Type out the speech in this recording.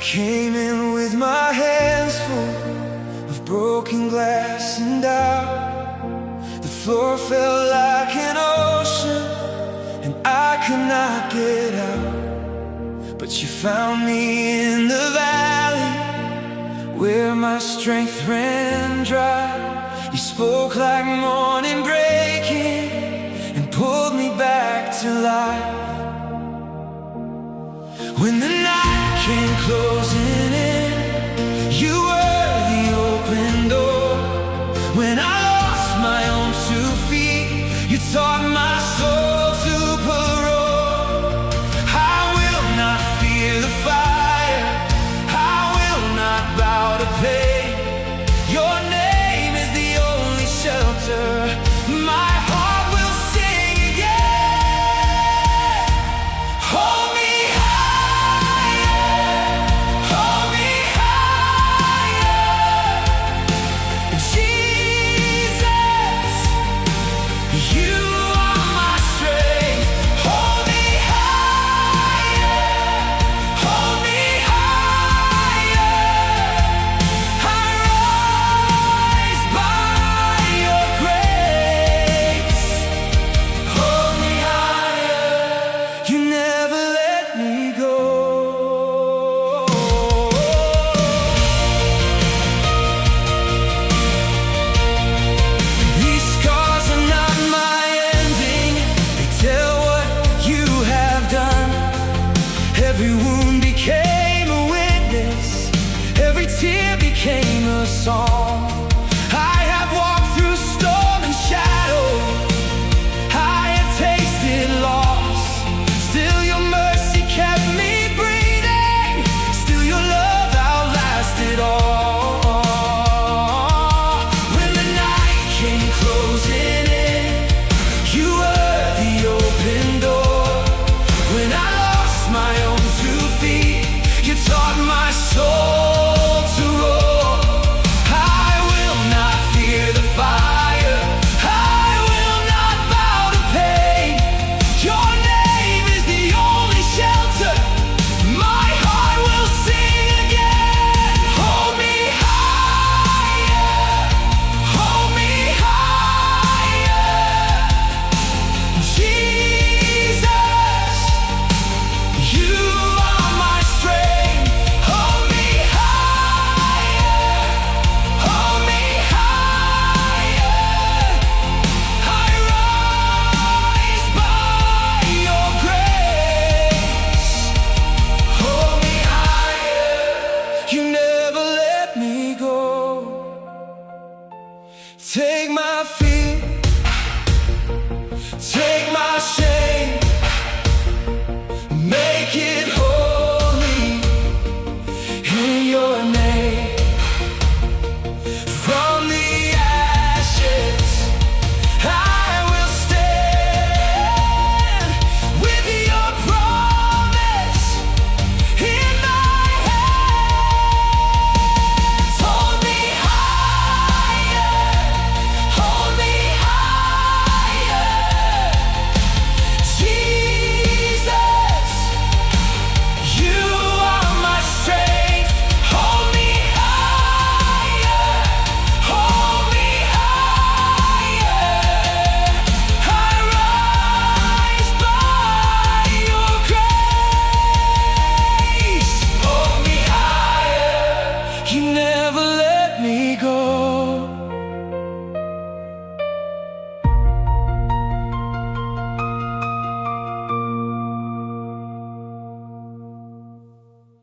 came in with my hands full of broken glass and doubt. The floor felt like an ocean and I could not get out. But you found me in the valley where my strength ran dry. You spoke like morning breaking and pulled me back to life. When the night came closing in, you were the open door. When I lost my own 2 feet, you taught my soul to parole. I will not fear the fire, I will not bow to pain. Your name is the only shelter, my heart will sing again. Hold me higher, hold me higher. Jesus, you are my strength. Hold me higher, hold me higher. I rise by your grace. Hold me higher, you never let me go. These scars are not my ending, they tell what you have done. Every wound became a witness, every tear became a song.